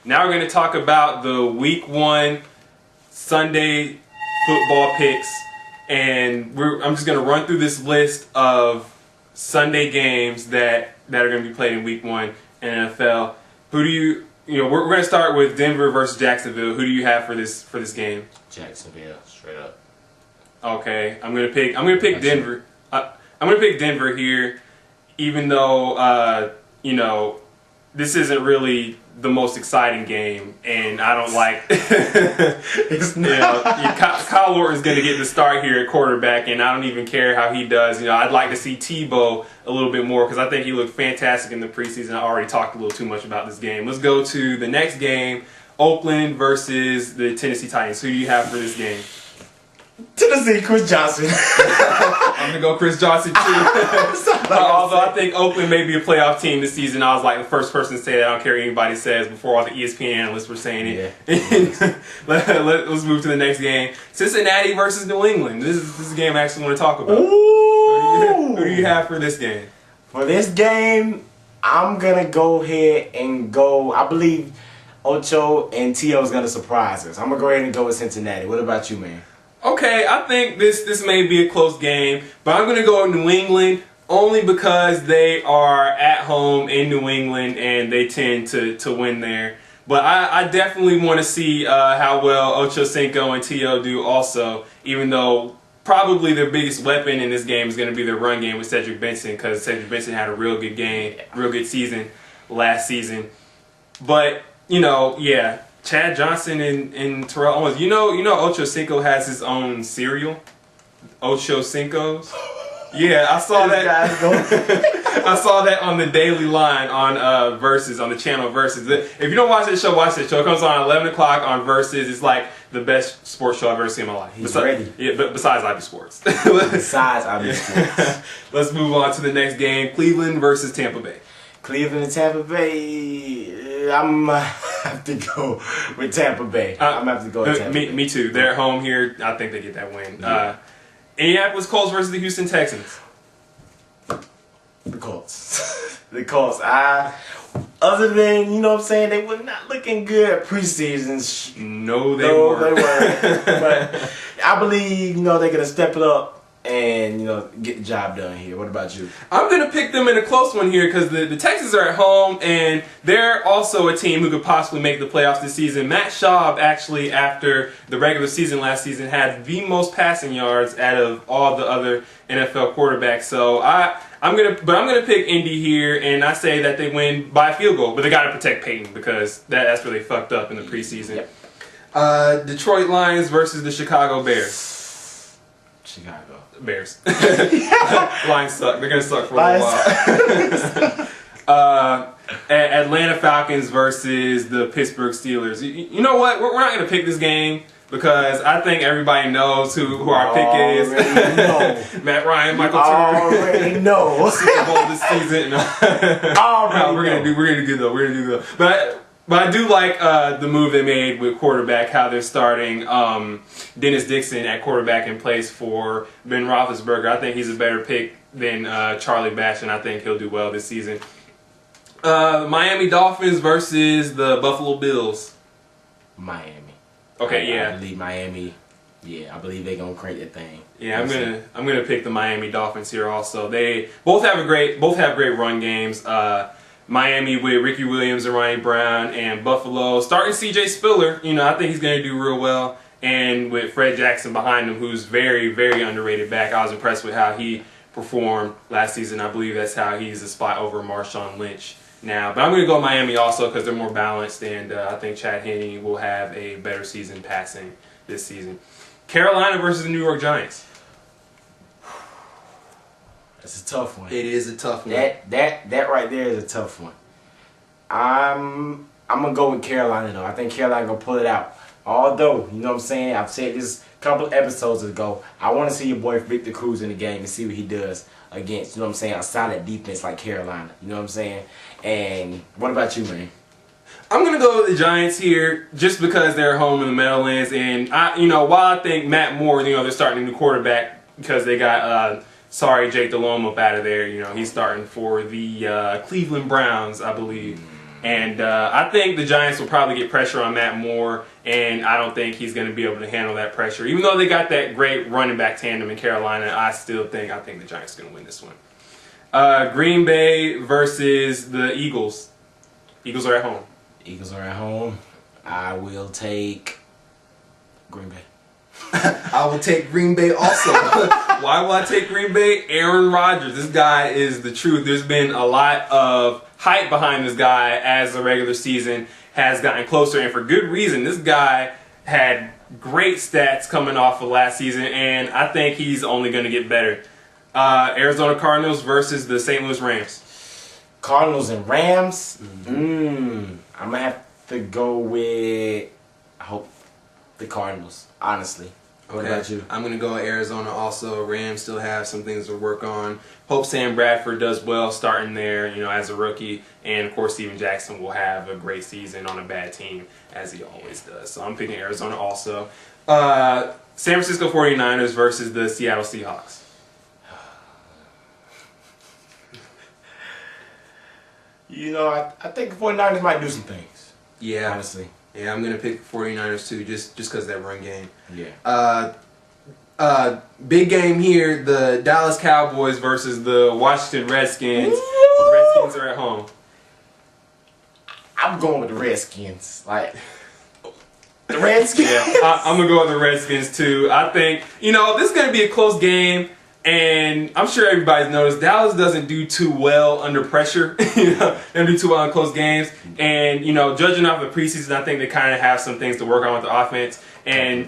Now we're going to talk about the Week 1 Sunday football picks, and I'm just going to run through this list of Sunday games that are going to be played in Week 1 in NFL. Who do you know? We're going to start with Denver versus Jacksonville. Who do you have for this game? Jacksonville, straight up. Okay, I'm going to pick Denver. I'm going to pick Denver here, even though this isn't really the most exciting game, and I don't like. It's not. Kyle Orton's going to get the start here at quarterback, and I don't even care how he does. I'd like to see Tebow a little bit more because I think he looked fantastic in the preseason. I already talked a little too much about this game. Let's go to the next game: Oakland versus the Tennessee Titans. Who do you have for this game? Tennessee, Chris Johnson. I'm going to go Chris Johnson, too. Although I think Oakland may be a playoff team this season. I was like the first person to say that. I don't care what anybody says before all the ESPN analysts were saying it. Yeah. Let's move to the next game. Cincinnati versus New England. This is a game I actually want to talk about. Ooh. Who do you have for this game? For this game, I'm going to go ahead and go. I believe Ocho and T.O. is going to surprise us. I'm going to go ahead and go with Cincinnati. What about you, man? Okay, I think this may be a close game, but I'm going to go with New England only because they are at home in New England and they tend to win there. But I definitely want to see how well Ocho Cinco and T.O. do also, even though probably their biggest weapon in this game is going to be their run game with Cedric Benson, because Cedric Benson had a real good game, real good season last season. But, yeah. Chad Johnson and Terrell Owens. You know Ocho Cinco has his own cereal? Ocho Cinco's? Yeah, I saw that. I saw that on the Daily Line on Versus, on the channel Versus. If you don't watch that show, watch that show. It comes on at 11 o'clock on Versus. It's like the best sports show I've ever seen in my life. He's ready. Yeah, but besides IB Sports. Besides IB Sports. Let's move on to the next game. Cleveland versus Tampa Bay. Cleveland and Tampa Bay, I'm have to go with Tampa Bay. I'm gonna have to go with Tampa Bay. Me too. They're at home here. I think they get that win. Yeah. Indianapolis Colts versus the Houston Texans. The Colts. The Colts. Other than, they were not looking good at preseasons. No, they weren't. But I believe, they're going to step it up and, get the job done here. What about you? I'm going to pick them in a close one here because the Texans are at home and they're also a team who could possibly make the playoffs this season. Matt Schaub actually, after the regular season last season, had the most passing yards out of all the other NFL quarterbacks. So I'm gonna pick Indy here, and I say that they win by a field goal, but they got to protect Peyton because that's where they fucked up in the preseason. Yep. Detroit Lions versus the Chicago Bears. Chicago Bears. Lions suck. They're gonna suck for a little while. Atlanta Falcons versus the Pittsburgh Steelers. You know what? We're not gonna pick this game because I think everybody knows who our pick is. Matt Ryan, Michael Turner. Already know. Super Bowl this season. No, we're gonna do good though. We're gonna do good. But I do like the move they made with quarterback, how they're starting Dennis Dixon at quarterback in place for Ben Roethlisberger. I think he's a better pick than Charlie Batch, and I think he'll do well this season. Miami Dolphins versus the Buffalo Bills. Miami. Okay, yeah. I believe Miami. Yeah, I believe they're gonna crank that thing. Yeah, I'm gonna pick the Miami Dolphins here also. They both have great run games. Miami with Ricky Williams and Ronnie Brown, and Buffalo starting C.J. Spiller. I think he's going to do real well. And with Fred Jackson behind him, who's very, very underrated back. I was impressed with how he performed last season. I believe that's how he's a spot over Marshawn Lynch now. But I'm going to go Miami also because they're more balanced, and I think Chad Henne will have a better season passing this season. Carolina versus the New York Giants. It's a tough one. It is a tough one. That right there is a tough one. I'm gonna go with Carolina though. I think Carolina gonna pull it out. Although, I've said this a couple of episodes ago, I want to see your boy Victor Cruz in the game and see what he does against, a solid defense like Carolina. And what about you, man? I'm going to go with the Giants here just because they're home in the Meadowlands. And, while I think Matt Moore, they're starting a new quarterback because they got, Jake Delhomme up out of there. He's starting for the Cleveland Browns, I believe. And I think the Giants will probably get pressure on Matt Moore, and I don't think he's going to be able to handle that pressure. Even though they got that great running back tandem in Carolina, I think the Giants are going to win this one. Green Bay versus the Eagles. Eagles are at home. Eagles are at home. I will take Green Bay. I will take Green Bay also. Why will I take Green Bay? Aaron Rodgers. This guy is the truth. There's been a lot of hype behind this guy as the regular season has gotten closer, and for good reason. This guy had great stats coming off of last season, and I think he's only going to get better. Arizona Cardinals versus the St. Louis Rams. Cardinals and Rams? I'm going to have to go with, I hope, the Cardinals, honestly. What about you? I'm going to go Arizona also. Rams still have some things to work on. Hope Sam Bradford does well starting there, as a rookie. And, of course, Steven Jackson will have a great season on a bad team, as he always does. So I'm picking Arizona also. San Francisco 49ers versus the Seattle Seahawks. I think the 49ers might do some things. Yeah. Honestly. Yeah, I'm going to pick 49ers too, just because that run game. Yeah. Big game here, the Dallas Cowboys versus the Washington Redskins. The Redskins are at home. I'm going with the Redskins. The Redskins? Yeah, I'm going to go with the Redskins too. I think, this is going to be a close game. And I'm sure everybody's noticed Dallas doesn't do too well under pressure. They don't do too well in close games. And, judging off the preseason, I think they kind of have some things to work on with the offense. And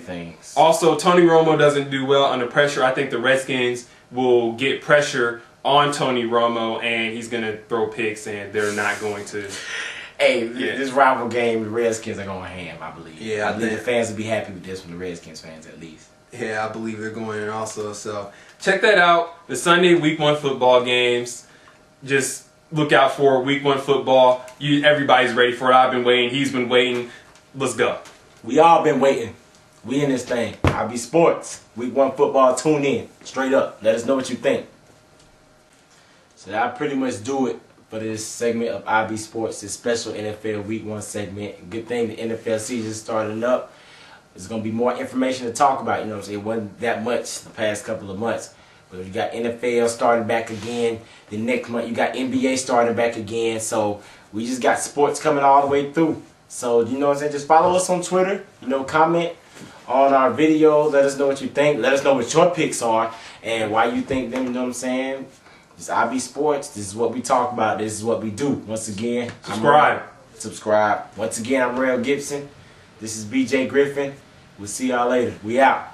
also, Tony Romo doesn't do well under pressure. I think the Redskins will get pressure on Tony Romo, and he's going to throw picks, and they're not going to. Hey, this rival game, the Redskins are going ham, I believe. Yeah, I think the fans will be happy with this from the Redskins fans, at least. Yeah, I believe they're going in also. So check that out. The Sunday Week 1 football games. Just look out for Week 1 football. Everybody's ready for it. I've been waiting. He's been waiting. Let's go. We all been waiting. We in this thing. IB Sports. Week 1 football. Tune in. Straight up. Let us know what you think. So that pretty much do it for this segment of IB Sports. This special NFL Week 1 segment. Good thing the NFL season started up. There's going to be more information to talk about. It wasn't that much the past couple of months. But you got NFL starting back again. The next month you got NBA starting back again. So we just got sports coming all the way through. So, just follow us on Twitter. Comment on our video. Let us know what you think. Let us know what your picks are and why you think them, It's IB Sports. This is what we talk about. This is what we do. Once again, subscribe. Once again, I'm Rail Gibson. This is BJ Griffin. We'll see y'all later. We out.